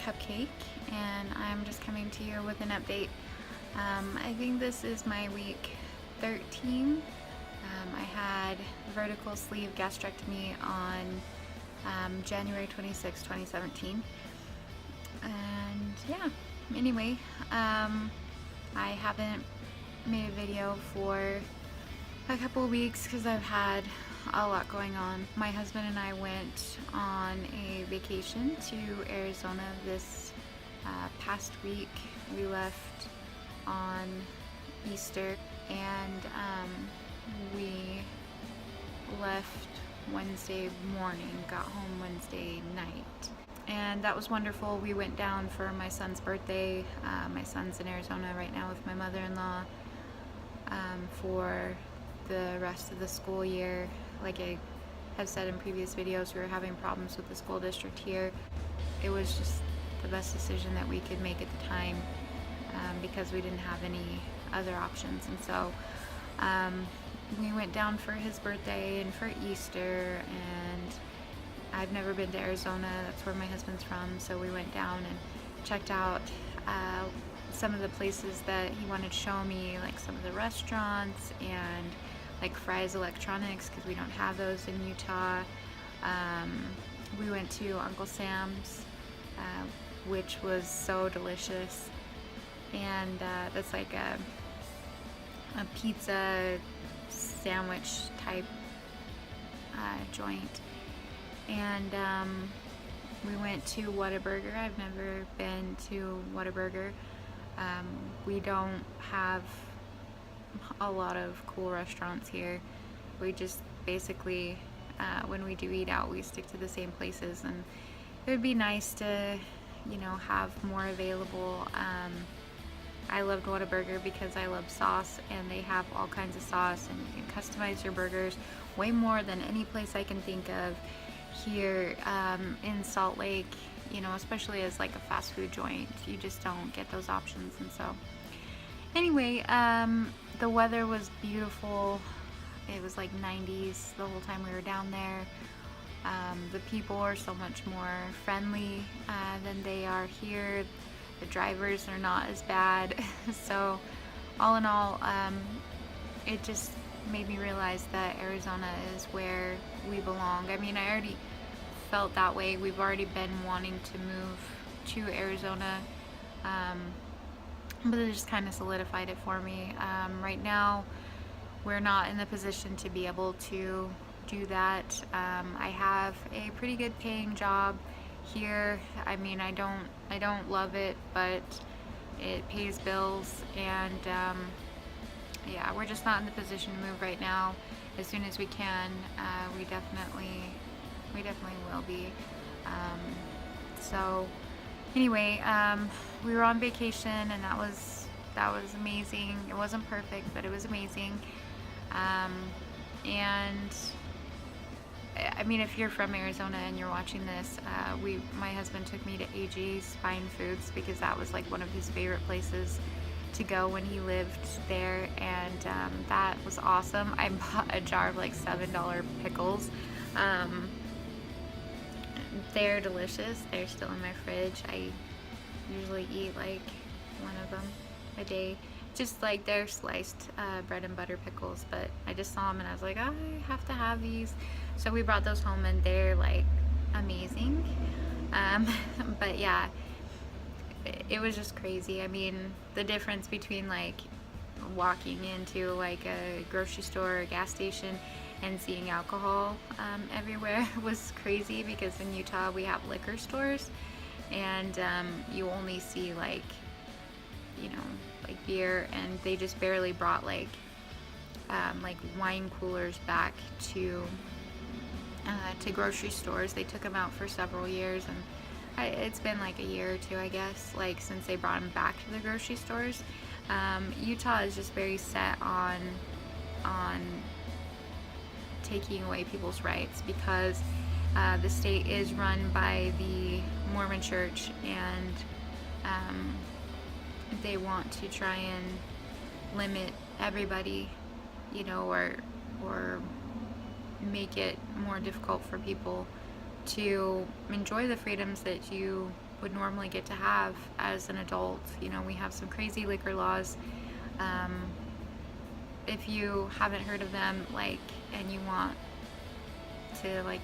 Cupcake, and I'm just coming to you with an update. I think this is my week 13. I had vertical sleeve gastrectomy on January 26, 2017. And yeah, anyway, I haven't made a video for a couple of weeks because I've had a lot going on. My husband and I went on a vacation to Arizona this past week. We left on Easter, and we left Wednesday morning, got home Wednesday night. And that was wonderful. We went down for my son's birthday. My son's in Arizona right now with my mother-in-law for the rest of the school year. Like I have said in previous videos, we were having problems with the school district here. It was just the best decision that we could make at the time because we didn't have any other options. And so we went down for his birthday and for Easter, and I've never been to Arizona. That's where my husband's from. So we went down and checked out some of the places that he wanted to show me, like some of the restaurants and like Fry's Electronics, because we don't have those in Utah. We went to Uncle Sam's, which was so delicious, and that's like a pizza sandwich type joint. And we went to Whataburger. I've never been to Whataburger. We don't have a lot of cool restaurants here. We just basically, when we do eat out, we stick to the same places, and it would be nice to, you know, have more available. I loved Whataburger because I love sauce, and they have all kinds of sauce, and you can customize your burgers way more than any place I can think of here in Salt Lake, you know, especially as like a fast food joint. You just don't get those options. And so anyway, the weather was beautiful. It was like 90s the whole time we were down there. The people are so much more friendly than they are here. The drivers are not as bad. So all in all, it just made me realize that Arizona is where we belong. I mean, I already felt that way. We've already been wanting to move to Arizona, but it just kind of solidified it for me. Right now, we're not in the position to be able to do that. I have a pretty good paying job here. I mean, I don't love it, but it pays bills, and yeah, we're just not in the position to move right now. As soon as we can, we definitely will be. So anyway, we were on vacation, and that was amazing. It wasn't perfect, but it was amazing. And I mean, if you're from Arizona and you're watching this, my husband took me to AJ's Fine Foods because that was like one of his favorite places to go when he lived there, and that was awesome. I bought a jar of like $7 pickles. They're delicious. They're still in my fridge. I usually eat like one of them a day. Just like they're sliced bread and butter pickles, but I just saw them and I was like, I have to have these. So we brought those home, and they're like amazing. But yeah, it was just crazy. I mean, the difference between like walking into like a grocery store or a gas station and seeing alcohol everywhere was crazy, because in Utah we have liquor stores, and you only see like, you know, like beer, and they just barely brought like wine coolers back to grocery stores. They took them out for several years, and it's been like a year or two, I guess, like since they brought them back to the grocery stores. Utah is just very set on taking away people's rights, because the state is run by the Mormon Church, and they want to try and limit everybody, you know, or make it more difficult for people to enjoy the freedoms that you would normally get to have as an adult. You know, we have some crazy liquor laws. If you haven't heard of them, like, and you want to like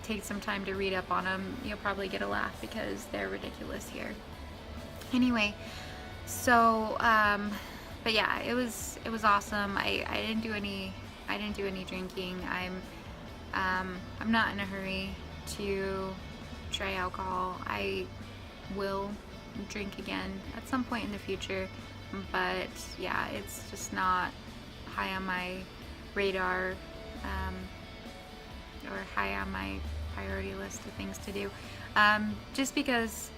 take some time to read up on them, you'll probably get a laugh because they're ridiculous here. Anyway, so but yeah, it was awesome. I didn't do any drinking. I'm not in a hurry to try alcohol. I will drink again at some point in the future, but yeah, it's just not high on my radar, or high on my priority list of things to do, just because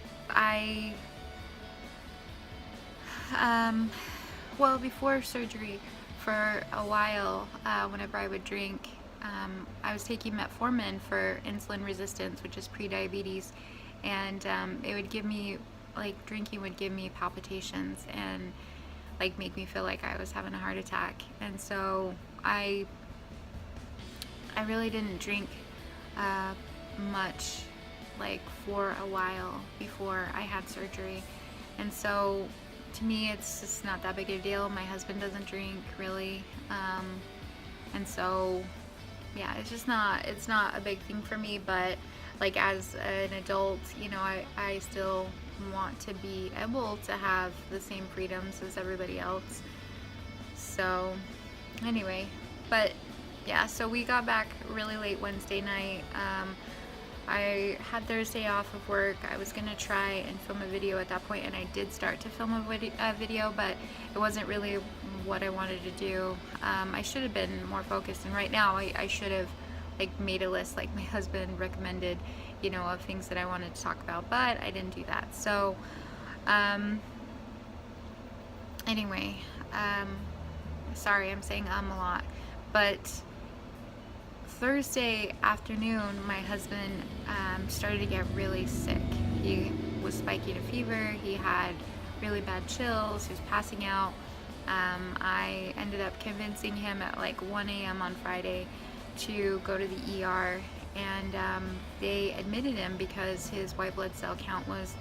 well, before surgery, for a while, whenever I would drink, I was taking metformin for insulin resistance, which is pre-diabetes, and it would give me, like, drinking would give me palpitations and like make me feel like I was having a heart attack. And so I really didn't drink much, like, for a while before I had surgery. And so to me, it's just not that big a deal. My husband doesn't drink really, and so yeah, it's not a big thing for me. But like, as an adult, you know, I still want to be able to have the same freedoms as everybody else. So anyway, but yeah, so we got back really late Wednesday night. I had Thursday off of work. I was gonna try and film a video at that point, and I did start to film a video, but it wasn't really what I wanted to do. I should have been more focused, and right now I should have, like, made a list like my husband recommended, you know, of things that I wanted to talk about, but I didn't do that. So anyway, sorry, I'm saying a lot, but Thursday afternoon, my husband started to get really sick. He was spiking a fever, he had really bad chills, he was passing out. I ended up convincing him at like 1 a.m. on Friday to go to the ER, and they admitted him because his white blood cell count was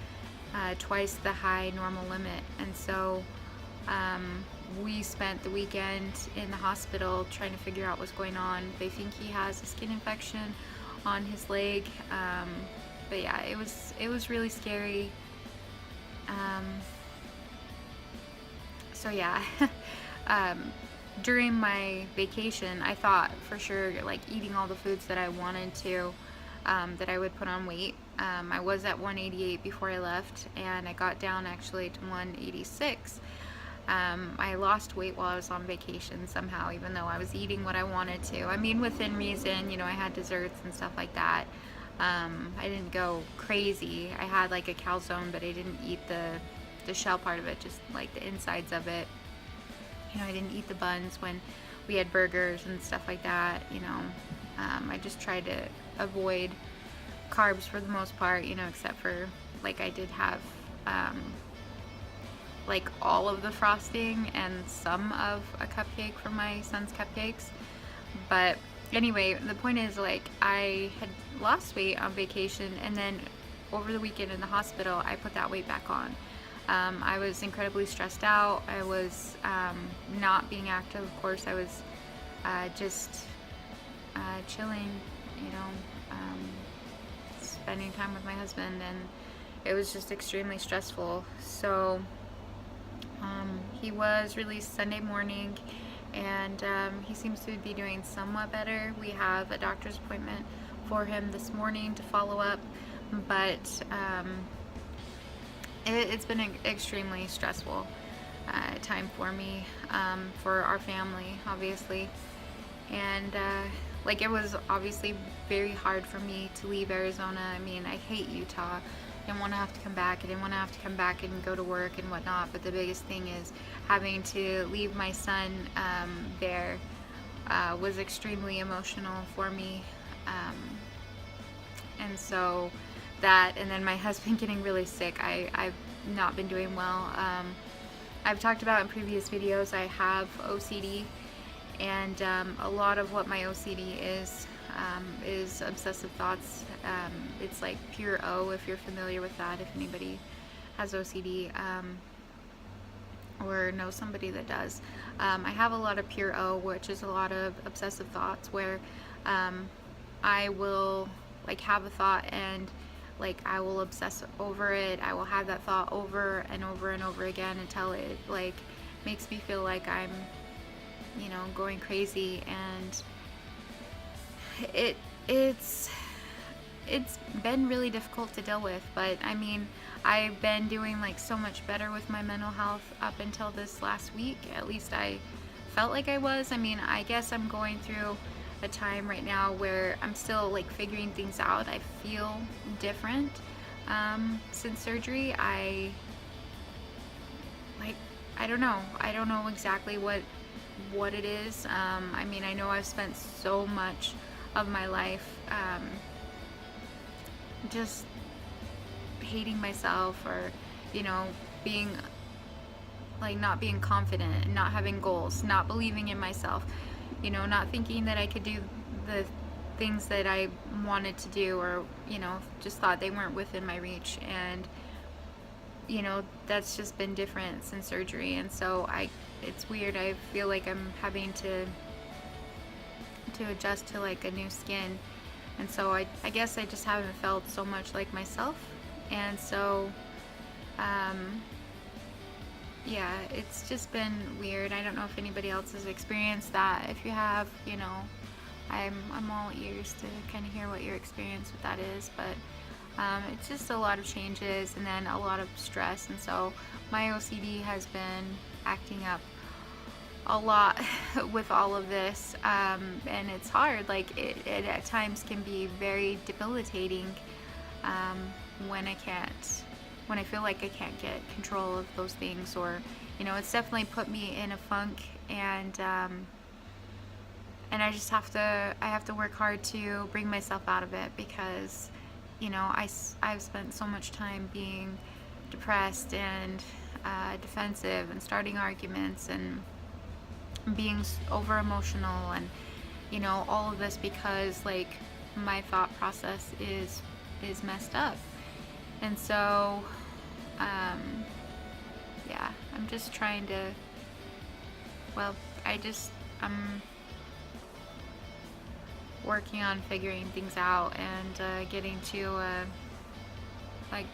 twice the high normal limit. And so we spent the weekend in the hospital trying to figure out what's going on. They think he has a skin infection on his leg, but yeah, it was really scary. So yeah, during my vacation, I thought for sure, like, eating all the foods that I wanted to, that I would put on weight. I was at 188 before I left, and I got down actually to 186. I lost weight while I was on vacation somehow, even though I was eating what I wanted to. I mean, within reason, you know, I had desserts and stuff like that. I didn't go crazy. I had like a calzone, but I didn't eat the shell part of it, just like the insides of it. You know, I didn't eat the buns when we had burgers and stuff like that, you know. I just tried to avoid carbs for the most part, you know, except for, like, I did have like all of the frosting and some of a cupcake from my son's cupcakes. But anyway, the point is, like, I had lost weight on vacation, and then over the weekend in the hospital, I put that weight back on. I was incredibly stressed out. I was not being active, of course. I was just chilling, you know, spending time with my husband, and it was just extremely stressful. So he was released Sunday morning, and he seems to be doing somewhat better. We have a doctor's appointment for him this morning to follow up, but it's been an extremely stressful time for me, for our family, obviously. And like, it was obviously very hard for me to leave Arizona. I mean, I hate Utah. I didn't want to have to come back. I didn't want to have to come back and go to work and whatnot. But the biggest thing is having to leave my son there was extremely emotional for me. And so that, and then my husband getting really sick, I've not been doing well. I've talked about in previous videos, I have OCD, and a lot of what my OCD is is obsessive thoughts. It's like pure O, if you're familiar with that, if anybody has OCD, or know somebody that does. I have a lot of pure O, which is a lot of obsessive thoughts, where I will like have a thought and like I will obsess over it. I will have that thought over and over and over again until it like makes me feel like I'm, going crazy. And it's been really difficult to deal with, but I mean, I've been doing like so much better with my mental health up until this last week. At least I felt like I was. I mean, I guess I'm going through a time right now where I'm still like figuring things out. I feel different since surgery. I don't know. I don't know exactly what it is. I mean, I know I've spent so much of my life just hating myself, or being like not being confident, not having goals, not believing in myself, not thinking that I could do the things that I wanted to do, or just thought they weren't within my reach. And that's just been different since surgery. And so it's weird. I feel like I'm having to adjust to like a new skin. And so I guess I just haven't felt so much like myself. And so yeah, it's just been weird. I don't know if anybody else has experienced that. If you have, I'm all ears to kind of hear what your experience with that is. But it's just a lot of changes and then a lot of stress. And so my OCD has been acting up a lot with all of this, and it's hard. Like it at times can be very debilitating when I feel like I can't get control of those things, or it's definitely put me in a funk. And I just have to work hard to bring myself out of it, because I've spent so much time being depressed and defensive and starting arguments and being over emotional, and all of this because like my thought process is messed up. And so yeah, I'm just trying to, I'm working on figuring things out and getting to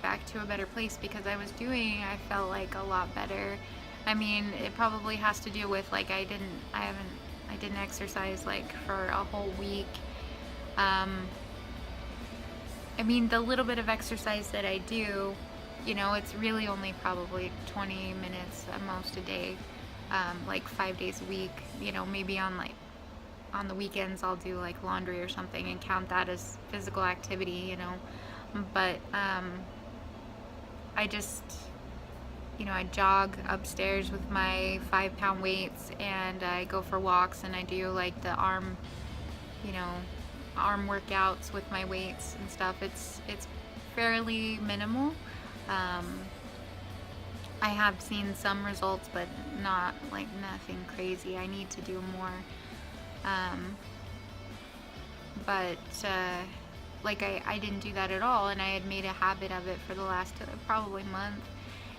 back to a better place, because I felt like a lot better. I mean, it probably has to do with like I didn't exercise like for a whole week. I mean, the little bit of exercise that I do, it's really only probably 20 minutes at most a day, like 5 days a week. Maybe on the weekends I'll do like laundry or something and count that as physical activity, but I just, I jog upstairs with my 5-pound weights, and I go for walks, and I do like the arm workouts with my weights and stuff. It's fairly minimal. I have seen some results, but not like nothing crazy. I need to do more. But I didn't do that at all, and I had made a habit of it for the last probably month,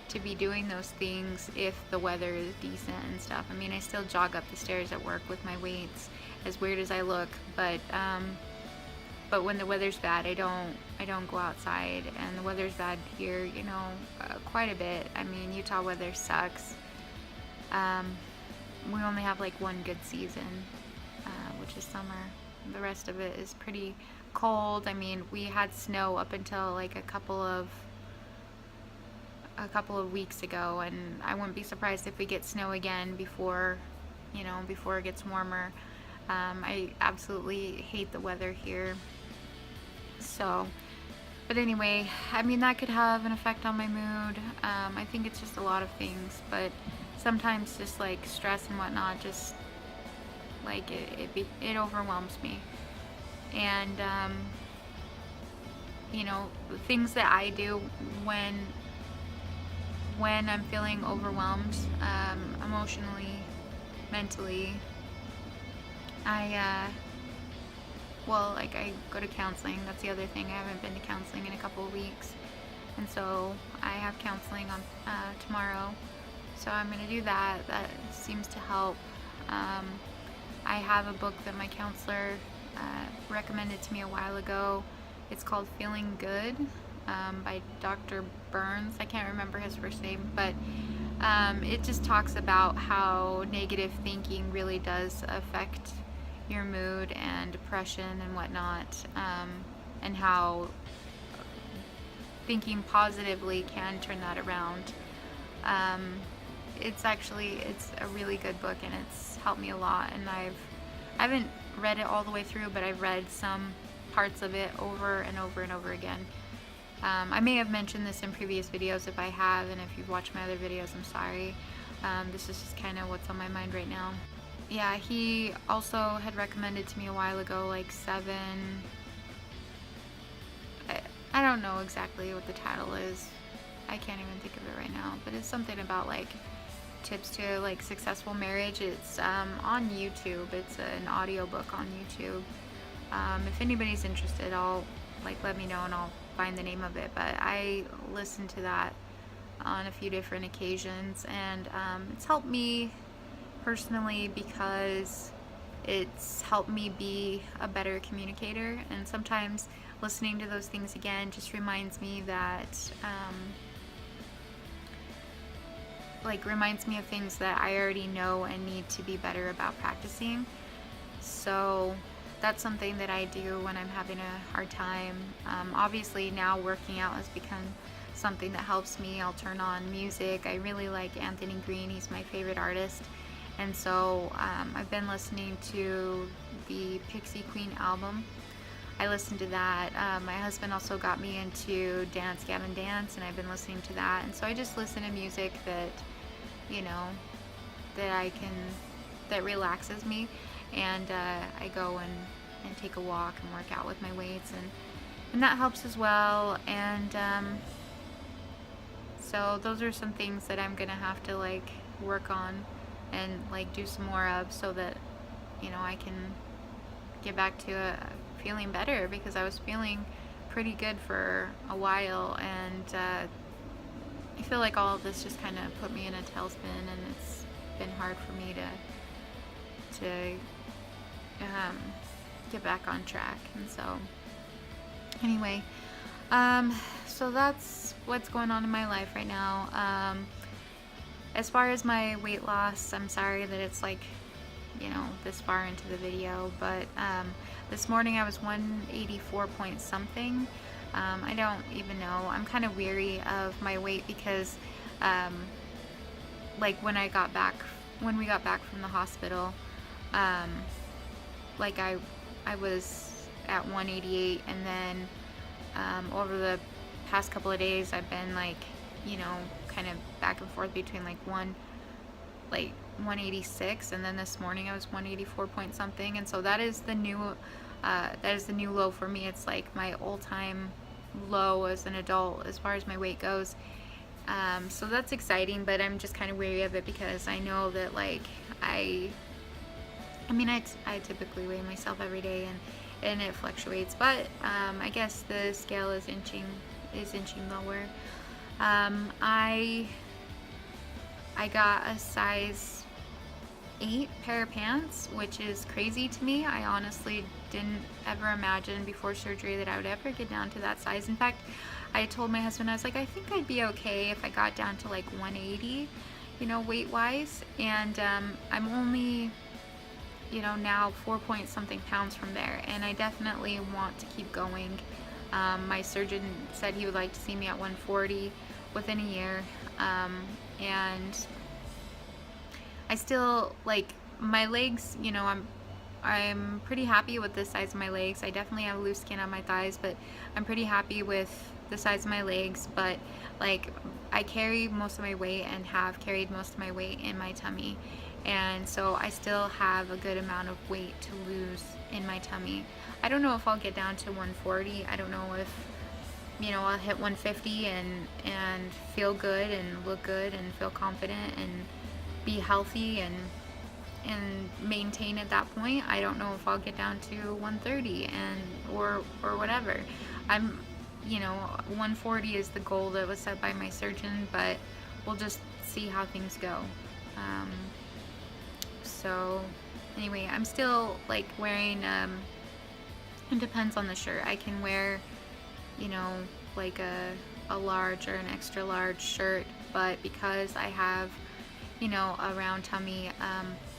to be doing those things if the weather is decent and stuff. I mean, I still jog up the stairs at work with my weights, as weird as I look, but when the weather's bad, I don't go outside. And the weather's bad here, quite a bit. I mean, Utah weather sucks. We only have like one good season, which is summer. The rest of it is pretty cold. I mean, we had snow up until like a couple of weeks ago, and I wouldn't be surprised if we get snow again before it gets warmer. I absolutely hate the weather here. So, but anyway, I mean, that could have an effect on my mood. I think it's just a lot of things, but sometimes just like stress and whatnot, just like it overwhelms me. And the things that I do when I'm feeling overwhelmed, emotionally, mentally, well, like I go to counseling. That's the other thing. I haven't been to counseling in a couple of weeks. And so I have counseling on tomorrow. So I'm going to do that. That seems to help. I have a book that my counselor recommended to me a while ago. It's called Feeling Good by Dr. Burns. I can't remember his first name, but it just talks about how negative thinking really does affect your mood and depression and whatnot, and how thinking positively can turn that around. It's a really good book, and it's helped me a lot, and I haven't read it all the way through, but I've read some parts of it over and over and over again. I may have mentioned this in previous videos. If I have, and if you've watched my other videos, I'm sorry. This is just kind of what's on my mind right now. Yeah, he also had recommended to me a while ago, like 7, I don't know exactly what the title is. I can't even think of it right now, but it's something about like tips to like successful marriage. It's on YouTube. It's an audiobook on YouTube. If anybody's interested, I'll let me know and I'll find the name of it. But I listened to that on a few different occasions, and it's helped me personally because it's helped me be a better communicator. And sometimes listening to those things again just reminds me that reminds me of things that I already know and need to be better about practicing. So that's something that I do when I'm having a hard time. Obviously now working out has become something that helps me. I'll turn on music. I really like Anthony Green. He's my favorite artist. And so I've been listening to the Pixie Queen album. I listened to that. My husband also got me into Dance Gavin Dance, and I've been listening to that. And so I just listen to music that, that relaxes me. And I go and take a walk and work out with my weights, and that helps as well. And so those are some things that I'm gonna have to work on and do some more of, so that I can get back to feeling better, because I was feeling pretty good for a while, and I feel like all of this just kind of put me in a tailspin, and it's been hard for me to get back on track. And so anyway, so that's what's going on in my life right now. As far as my weight loss, I'm sorry that it's this far into the video, but this morning I was 184 point something. I don't even know. I'm kind of weary of my weight because when we got back from the hospital, I was at 188, and then over the past couple of days I've been kind of back and forth between 186, and then this morning I was 184 point something, and so that is the new low for me. It's my all-time low as an adult as far as my weight goes. So that's exciting, but I'm just kind of wary of it because I know that I typically weigh myself every day, and it fluctuates, but I guess the scale is inching lower. I got a size 8 pair of pants, which is crazy to me. I honestly didn't ever imagine before surgery that I would ever get down to that size. In fact, I told my husband, I was like, I think I'd be okay if I got down to 180, weight wise, and I'm only now 4 point something pounds from there, and I definitely want to keep going. My surgeon said he would like to see me at 140 within a year, and I still my legs. I'm pretty happy with the size of my legs. I definitely have loose skin on my thighs, but I'm pretty happy with the size of my legs. But I carry most of my weight and have carried most of my weight in my tummy, and so I still have a good amount of weight to lose in my tummy. I don't know if I'll get down to 140. I don't know if I'll hit 150 and feel good and look good and feel confident and be healthy and maintain at that point. I don't know if I'll get down to 130 or whatever. I'm, 140 is the goal that was set by my surgeon, but we'll just see how things go. So anyway, I'm still like wearing, it depends on the shirt. I can wear, like a large or an extra large shirt, but because I have, a round tummy,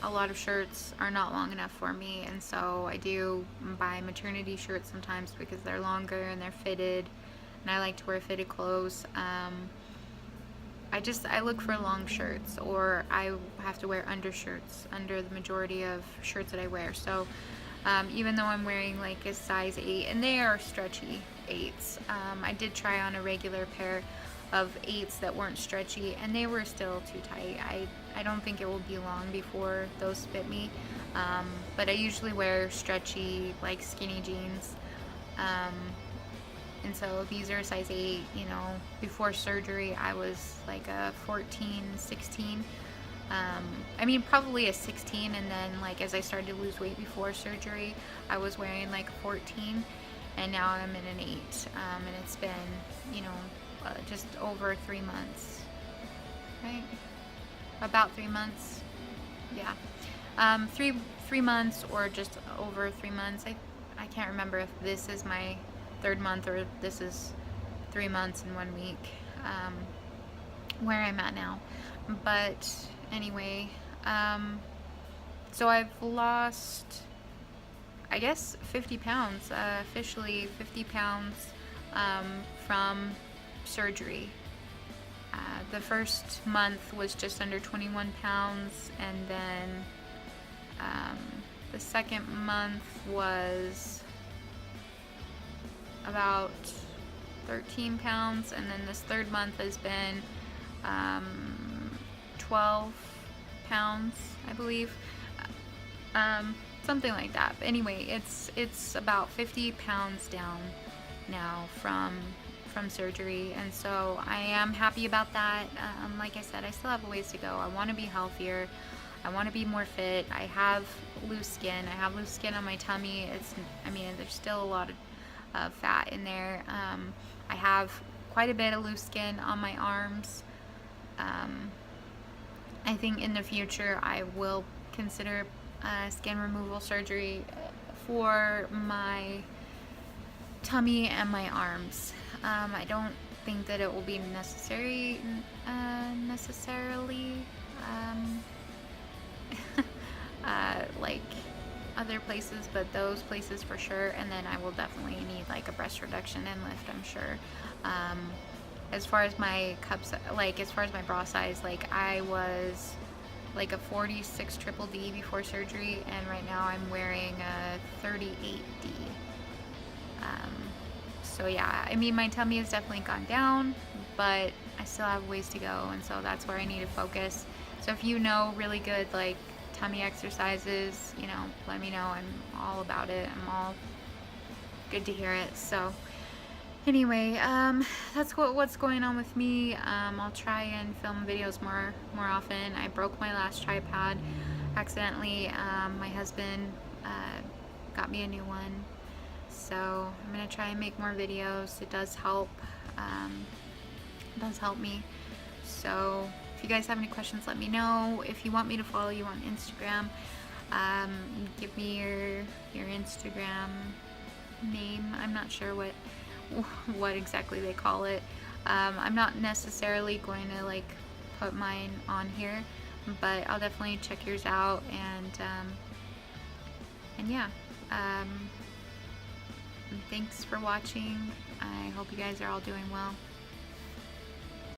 a lot of shirts are not long enough for me, and so I do buy maternity shirts sometimes because they're longer and they're fitted, and I like to wear fitted clothes. I look for long shirts, or I have to wear undershirts under the majority of shirts that I wear. So even though I'm wearing like a size 8, and they are stretchy 8s, I did try on a regular pair of 8s that weren't stretchy, and they were still too tight. I don't think it will be long before those fit me, but I usually wear stretchy, like skinny jeans, and so these are a size 8. Before surgery I was like a 14, 16. I mean, probably a 16, and then like as I started to lose weight before surgery, I was wearing like a 14, and now I'm in an 8, and it's been, just over 3 months, right? About 3 months, yeah. 3 months, or just over 3 months. I can't remember if this is my 3rd month or this is 3 months and 1 week, where I'm at now. But anyway, so I've lost, I guess, 50 pounds, officially 50 pounds, from surgery. The first month was just under 21 pounds, and then the second month was about 13 pounds, and then this 3rd month has been 12 pounds, I believe, something like that. But anyway, it's about 50 pounds down now from surgery, and so I am happy about that. Like I said, I still have a ways to go. I want to be healthier. I want to be more fit. I have loose skin. I have loose skin on my tummy. There's still a lot of fat in there. I have quite a bit of loose skin on my arms. I think in the future I will consider skin removal surgery for my tummy and my arms. I don't think that it will be necessarily like other places, but those places for sure. And then I will definitely need like a breast reduction and lift, I'm sure. As far as my cups, like as far as my bra size, like I was like a 46 triple D before surgery, and right now I'm wearing a 38D. So yeah, I mean, my tummy has definitely gone down, but I still have ways to go, and so that's where I need to focus. So if you know really good like tummy exercises, let me know. I'm all about it. I'm all good to hear it. So anyway, that's what's going on with me. I'll try and film videos more often. I broke my last tripod accidentally. My husband got me a new one, so I'm gonna try and make more videos. It does help. It does help me. So if you guys have any questions, let me know. If you want me to follow you on Instagram, give me your Instagram name. I'm not sure what exactly they call it. I'm not necessarily going to like put mine on here, but I'll definitely check yours out. And yeah, thanks for watching. I hope you guys are all doing well.